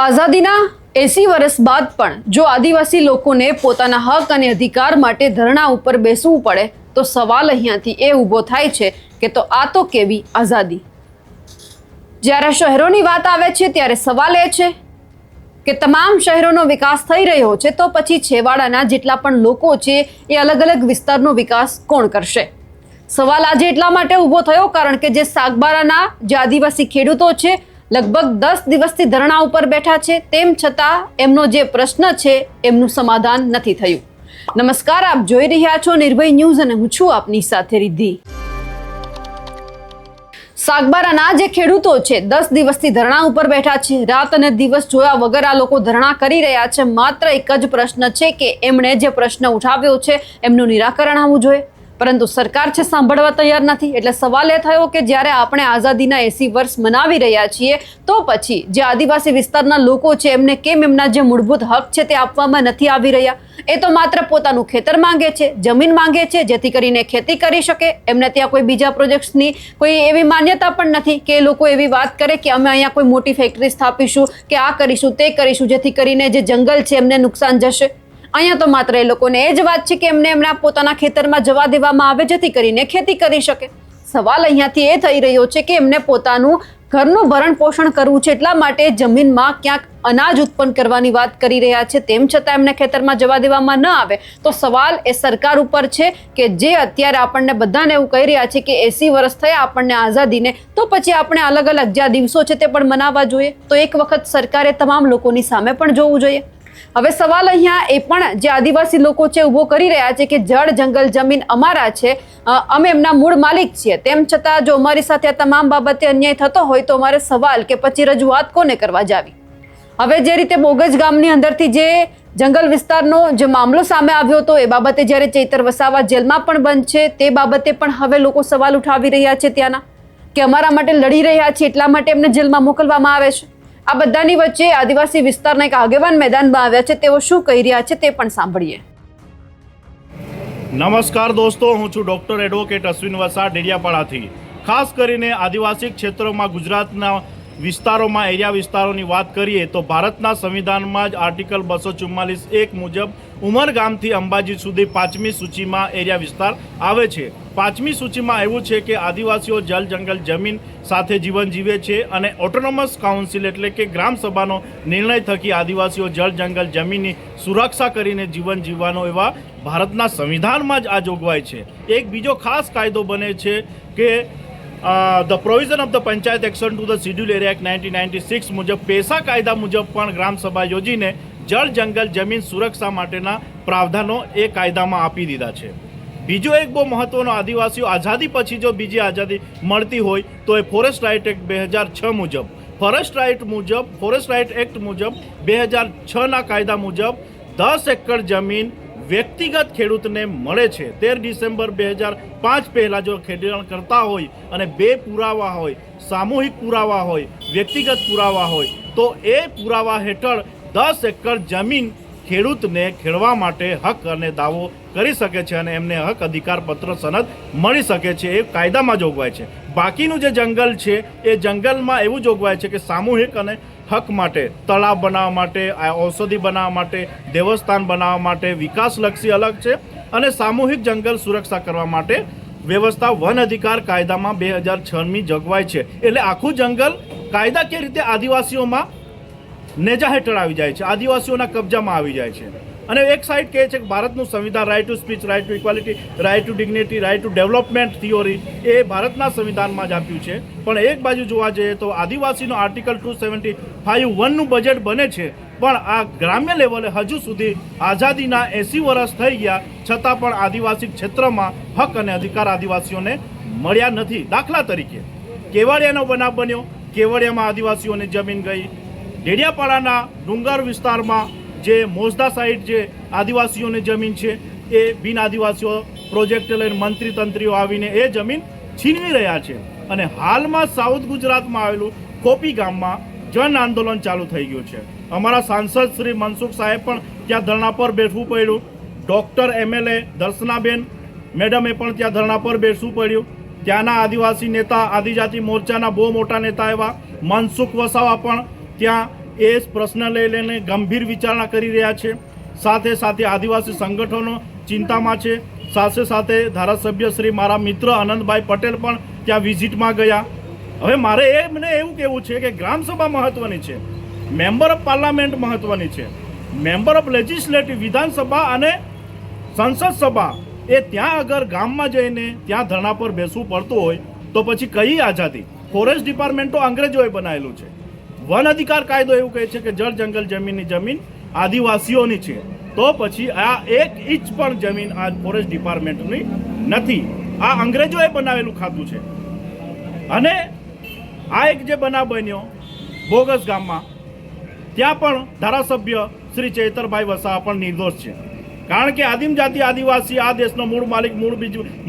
આઝાદીના 80 વર્ષ બાદ પણ જો આદિવાસી લોકોને પોતાના હક અને અધિકાર માટે ધરણા ઉપર બેસવું પડે તો સવાલ અહીંયાથી એ ઊભો થાય છે કે તો આ તો કેવી આઝાદી। જ્યારે શહેરોની વાત આવે છે ત્યારે સવાલ એ છે કે તમામ શહેરોનો વિકાસ થઈ રહ્યો છે તો પછી છેવાડાના જેટલા પણ લોકો છે એ અલગ અલગ વિસ્તારનો વિકાસ કોણ કરશે। સવાલ આજે એટલા માટે ઊભો થયો કારણ કે જે સાગબારાના જે આદિવાસી ખેડૂતો છે લગભગ 10 દિવસથી ધરણા ઉપર બેઠા છે, તેમ છતાં એમનો જે પ્રશ્ન છે એમનું સમાધાન નથી થયું। નમસ્કાર, આપ જોઈ રહ્યા છો નિર્ભય ન્યૂઝ અને હું છું આપની સાથે રિદ્ધિ। સાગબારાના જે ખેડૂતો છે 10 દિવસથી ધરણા ઉપર બેઠા છે, રાત અને દિવસ જોયા વગર આ લોકો ધરણા કરી રહ્યા છે। માત્ર એક જ પ્રશ્ન છે કે એમણે જે પ્રશ્ન ઉઠાવ્યો છે એમનું નિરાકરણ આવવું જોઈએ, પરંતુ સરકાર છે સાંભળવા તૈયાર નથી। એટલે સવાલ એ થયો કે જ્યારે આપણે આઝાદીના 80 વર્ષ મનાવી રહ્યા છીએ તો પછી જે આદિવાસી વિસ્તારના લોકો છે એમને કેમ એમના જે મૂળભૂત હક છે તે આપવામાં નથી આવી રહ્યા। એ તો માત્ર પોતાનું ખેતર માંગે છે, જમીન માંગે છે જેથી કરીને ખેતી કરી શકે। એમને ત્યાં કોઈ બીજા પ્રોજેક્ટ્સની કોઈ એવી માન્યતા પણ નથી કે એ લોકો એવી વાત કરે કે અમે અહીંયા કોઈ મોટી ફેક્ટરી સ્થાપીશું કે આ કરીશું તે કરીશું જેથી કરીને જે જંગલ છે એમને નુકસાન જશે। અહીંયા તો માત્ર એ લોકોને એ જ વાત છે કે એમને એમના પોતાના ખેતરમાં જવા દેવામાં આવે જેથી કરીને ખેતી કરી શકે। સવાલ અહીંયાથી એ થઈ રહ્યો છે કે એમને પોતાનું ઘરનું ભરણ પોષણ કરવું છે, એટલા માટે જમીનમાં ક્યાંક અનાજ ઉત્પન્ન કરવાની વાત કરી રહ્યા છે, તેમ છતાં એમને ખેતરમાં જવા દેવામાં ન આવે તો સવાલ એ સરકાર ઉપર છે કે જે અત્યારે આપણને બધાને એવું કહી રહ્યા છે કે 80 વર્ષ થયા આપણને આઝાદીને, તો પછી આપણે અલગ અલગ જે દિવસો છે તે પણ મનાવવા જોઈએ। તો એક વખત સરકારે તમામ લોકોની સામે પણ જોવું જોઈએ। હવે સવાલ અહીંયા એ પણ જે આદિવાસી લોકો છે ઊભો કરી રહ્યા છે કે જળ જંગલ જમીન અમારા છે, અમે એમના મૂળ માલિક છીએ, તેમ છતાં જો અમારી સાથે આ તમામ બાબતે અન્યાય થતો હોય તો અમારે સવાલ કે પછી રજૂઆત કોને કરવા જાવી। હવે જે રીતે બોગજ ગામની અંદરથી જે જંગલ વિસ્તારનો જે મામલો સામે આવ્યો હતો એ બાબતે જ્યારે ચૈતર વસાવા જેલમાં પણ બંધ છે તે બાબતે પણ હવે લોકો સવાલ ઉઠાવી રહ્યા છે ત્યાંના કે અમારા માટે લડી રહ્યા છે એટલા માટે એમને જેલમાં મોકલવામાં આવે છે। આ બધાની વચ્ચે આદિવાસી વિસ્તારના એક આગેવાન મેદાનમાં આવ્યા છે, તેઓ શું કહી રહ્યા છે તે પણ સાંભળીએ। નમસ્કાર દોસ્તો, હું છું ડોક્ટર એડવોકેટ અશ્વિન વસાવા ડેડિયાપાડાથી। ખાસ કરીને આદિવાસી ક્ષેત્રોમાં ગુજરાતના વિસ્તારોમાં એરિયા વિસ્તારોની વાત કરીએ તો ભારતના સંવિધાનમાં જ આર્ટિકલ 244(1) મુજબ ઉમરગામથી અંબાજી સુધી 5મી સૂચિમાં એરિયા વિસ્તાર આવે છે। 5મી સૂચિમાં એવું છે કે આદિવાસીઓ જલ જંગલ જમીન સાથે જીવન જીવે છે અને ઓટોનોમસ કાઉન્સિલ એટલે કે ગ્રામસભાનો નિર્ણય થકી આદિવાસીઓ જળ જંગલ જમીનની સુરક્ષા કરીને જીવન જીવવાનો એવા ભારતના સંવિધાનમાં જ આ જોગવાઈ છે। એક બીજો ખાસ કાયદો બને છે કે the provision of the panchayat action to the schedule area act 1996 મુજબ પેશા કાયદા મુજબ પણ ગ્રામસભા યોજીને જળ જંગલ જમીન સુરક્ષા માટેના પ્રાવધાનો એ કાયદામાં આપી દીધા છે। બીજો એક બહુ મહત્વનો, આદિવાસીઓ આઝાદી પછી જો બીજી આઝાદી મળતી હોય તો એ ફોરેસ્ટ રાઇટ એક્ટ 2006 મુજબ ફોરેસ્ટ રાઇટ એક્ટ મુજબ 2006ના કાયદા મુજબ 10 એકર જમીન વ્યક્તિગત ખેડૂતને મળે છે। 13 ડિસેમ્બર 2005 પહેલાં જો ખેડાણ કરતા હોય અને 2 પુરાવા હોય, સામૂહિક પુરાવા હોય, વ્યક્તિગત પુરાવા હોય તો એ પુરાવા હેઠળ 10 એકર જમીન ખેડૂતને ખેડવા માટે હક અને દાવો કરી શકે છે અને એમને હક અધિકાર પત્ર સનદ મળી શકે છે, એ કાયદામાં જોગવાય છે। બાકીનું જે જંગલ છે એ જંગલમાં એવું જોગવાય છે કે સામૂહિક અને હક માટે તળાવ બનાવવા માટે, ઔષધિ બનાવવા માટે, દેવસ્થાન બનાવવા માટે વિકાસલક્ષી અલગ છે અને સામૂહિક જંગલ સુરક્ષા કરવા માટે વ્યવસ્થા વન અધિકાર કાયદામાં 2006ની જોગવાઈ છે। એટલે આખું જંગલ કાયદાકીય રીતે આદિવાસીઓમાં નેજા હેઠળ આવી જાય છે, આદિવાસીઓના કબજામાં આવી જાય છે। અને એક સાઈડ કહે છે કે ભારતનું સંવિધાન right to speech, right to equality, right to dignity, right to development theory એ ભારતના સંવિધાનમાં જ આપ્યું છે, પણ એક બાજુ જોવા જઈએ તો આદિવાસીનો આર્ટિકલ 275(1)નું બજેટ બને છે, પણ આ ગ્રામ્ય લેવલે હજુ સુધી આઝાદીના 80 વર્ષ થઈ ગયા છતાં પણ આદિવાસી ક્ષેત્રમાં હક અને અધિકાર આદિવાસીઓને મળ્યા નથી। દાખલા તરીકે કેવડિયાનો બનાવ બન્યો, કેવડિયામાં આદિવાસીઓની જમીન ગઈ। ડેડિયાપાડાના ડુંગર વિસ્તારમાં જે મોજદા સાઈડ જે આદિવાસીઓની જમીન છે એ બિન આદિવાસીઓ પ્રોજેક્ટ લઈને મંત્રી તંત્રીઓ આવીને એ જમીન છીનવી રહ્યા છે। અને હાલમાં સાઉથ ગુજરાતમાં આવેલું કોપી ગામમાં જન આંદોલન ચાલુ થઈ ગયું છે। અમારા સાંસદ શ્રી મનસુખ સાહેબ પણ ત્યાં ધરણા પર બેસવું પડ્યું, ડૉક્ટર MLA દર્શનાબેન મેડમે પણ ત્યાં ધરણા પર બેસવું પડ્યું। ત્યાંના આદિવાસી નેતા, આદિજાતિ મોરચાના બહુ મોટા નેતા એવા મનસુખ વસાવા પણ ત્યાં એ પ્રશ્ન લઈને ગંભીર વિચારણા કરી રહ્યા છે. સાથે સાથે આદિવાસી સંગઠનો ચિંતામાં છે. સાથે સાથે ધારાસભ્ય શ્રી મારા મિત્ર આનંદભાઈ પટેલ પણ ત્યાં વિઝિટમાં ગયા. હવે મારે મને એવું કહેવું છે કે ગ્રામસભા મહત્વની છે, મેમ્બર ઓફ પાર્લામેન્ટ મહત્વની છે, મેમ્બર ઓફ લેજિસ્લેટિવ વિધાનસભા અને સંસદ સભા એ ત્યાં અગર ગામમાં જઈને ત્યાં ધરણા પર બેસવું પડતું હોય તો પછી કઈ આઝાદી? ફોરેસ્ટ ડિપાર્ટમેન્ટ તો અંગ્રેજોએ બનાવેલું છે. વન અધિકાર કાયદો એવું કહે છે કે જળ જંગલ જમીનની જમીન આદિવાસીઓની છે, તો પછી આ 1 ઇંચ પણ જમીન આ ફોરેસ્ટ ડિપાર્ટમેન્ટની નથી. આ અંગ્રેજોએ બનાવેલું ખાતું છે. અને આ એક જે બનાવ બન્યો બોગસ ગામમાં, ત્યાં પણ ધારાસભ્ય શ્રી ચૈતરભાઈ વસાવા પણ નિર્દોષ છે. કારણ કે આદિમ જાતિ આદિવાસી આ દેશનો મૂળ માલિક,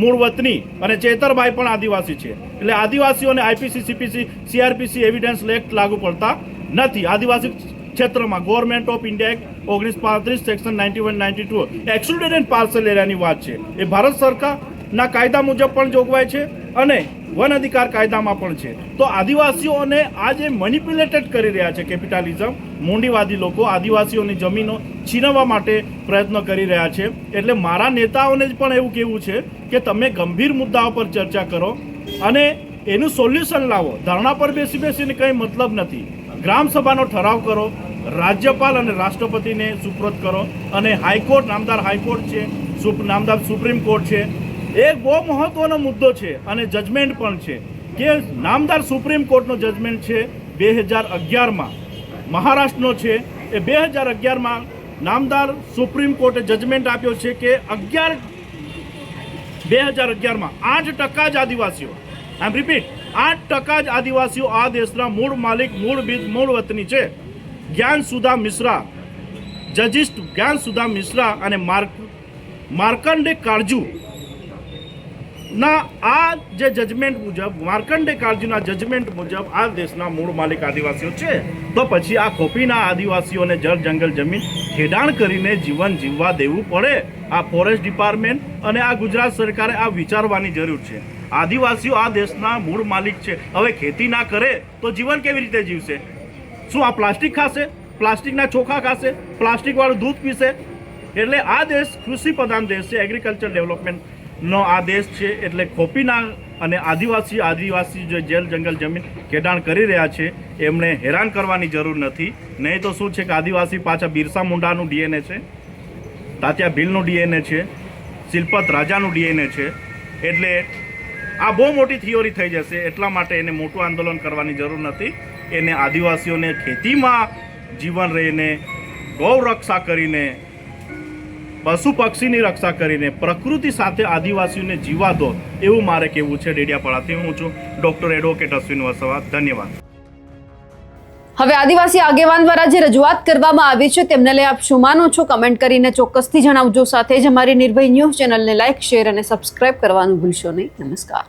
મૂળ વતની, અને ચૈતરભાઈ પણ આદિવાસી છે. એટલે આદિવાસીઓને IPC, CPC, CrPC evidence act લાગુ પડતા નથી. આદિવાસી ક્ષેત્રમાં government of India act 1935 section 91-92 excluded partial એરિયાની વાત છે. એ ભારત સરકારના કાયદા મુજબ પણ જોગવાઈ છે અને વન અધિકાર કાયદામાં પણ છે. તો આદિવાસીઓને આજે મેનિપ્યુલેટેડ કરી રહ્યા છે કેપિટાલિઝમ, મૂંડીવાદી લોકો આદિવાસીઓની જમીનો છીનવવા માટે પ્રયત્ન કરી રહ્યા છે. એટલે મારા નેતાઓને જ પણ એવું કહેવું છે કે તમે ગંભીર મુદ્દાઓ પર ચર્ચા કરો અને એનું સોલ્યુશન લાવો. ધરણા પર બેસીને કંઈ મતલબ નથી. ગ્રામસભાનો ઠરાવ કરો, રાજ્યપાલ અને રાષ્ટ્રપતિને સુપ્રત કરો, અને હાઈકોર્ટ, નામદાર હાઈકોર્ટ છે, નામદાર સુપ્રીમ કોર્ટ છે. એક બહુ મહત્વનો મુદ્દો છે અને જજમેન્ટ પણ છે કે નામદાર સુપ્રીમ કોર્ટનો જજમેન્ટ છે 2011માં, મહારાષ્ટ્રનો છે. એ 2011માં નામદાર સુપ્રીમ કોર્ટે જજમેન્ટ આપ્યો છે કે 2011માં 8% જ આદિવાસીઓ, આઈ રિપીટ, 8% જ આદિવાસીઓ આ દેશના મૂળ માલિક, મૂળ વતની છે. જ્ઞાનસુધા મિશ્રા, જજીસ જ્ઞાનસુધા મિશ્રા અને માર્કંડે કાળજુ ના આ જે જજમેન્ટ મુજબ, માર્કંડે કાળજુના જજમેન્ટ મુજબ આ દેશના મૂળ માલિક આદિવાસીઓ છે. તો પછી આ ખોપીના આદિવાસીઓને જળ જંગલ જમીન ખેડાણ કરીને જીવન જીવવા દેવું પડે? આ ફોરેસ્ટ ડિપાર્ટમેન્ટ અને આ ગુજરાત સરકારે આ વિચારવાની જરૂર છે. આદિવાસીઓ આ દેશના મૂળ માલિક છે. હવે ખેતી ના કરે તો જીવન કેવી રીતે જીવશે? શું આ પ્લાસ્ટિક ખાશે? પ્લાસ્ટિકના ચોખા ખાશે? પ્લાસ્ટિકવાળું દૂધ પીશે? એટલે આ દેશ કૃષિ પ્રધાન દેશ છે, એગ્રીકલ્ચર ડેવલપમેન્ટનો આ દેશ છે. એટલે ખોપીના અને આદિવાસી જે જેલ જંગલ જમીન ખેડાણ કરી રહ્યા છે એમણે હેરાન કરવાની જરૂર નથી. નહીં તો શું છે કે આદિવાસી પાછા બિરસા મુંડાનું ડીએનએ છે, તાત્યા ભીલનું ડીએનએ છે, શિલ્પત રાજાનું ડીએનએ છે. એટલે આ બહુ મોટી થિયોરી થઈ જશે. એટલા માટે એને મોટું આંદોલન કરવાની જરૂર નથી. એને આદિવાસીઓને ખેતીમાં જીવન રહીને, ગૌ રક્ષા કરીને, પશુ પક્ષીની રક્ષા કરીને, પ્રકૃતિ સાથે આદિવાસીઓને જીવવા દો, એવું મારે કહેવું છે. ડેડિયાપાડાથી હું છું ડૉક્ટર એડવોકેટ અશ્વિન વસાવા. ધન્યવાદ. હવે આદિવાસી આગેવાન દ્વારા જે રજૂઆત કરવામાં આવી છે તેમને લઈ આપ શું માનો છો? કમેન્ટ કરીને ચોક્કસથી જણાવજો. સાથે જ અમારી નિર્ભય ન્યૂઝ ચેનલને લાઇક, શેર અને સબસ્ક્રાઇબ કરવાનું ભૂલશો નહીં. નમસ્કાર.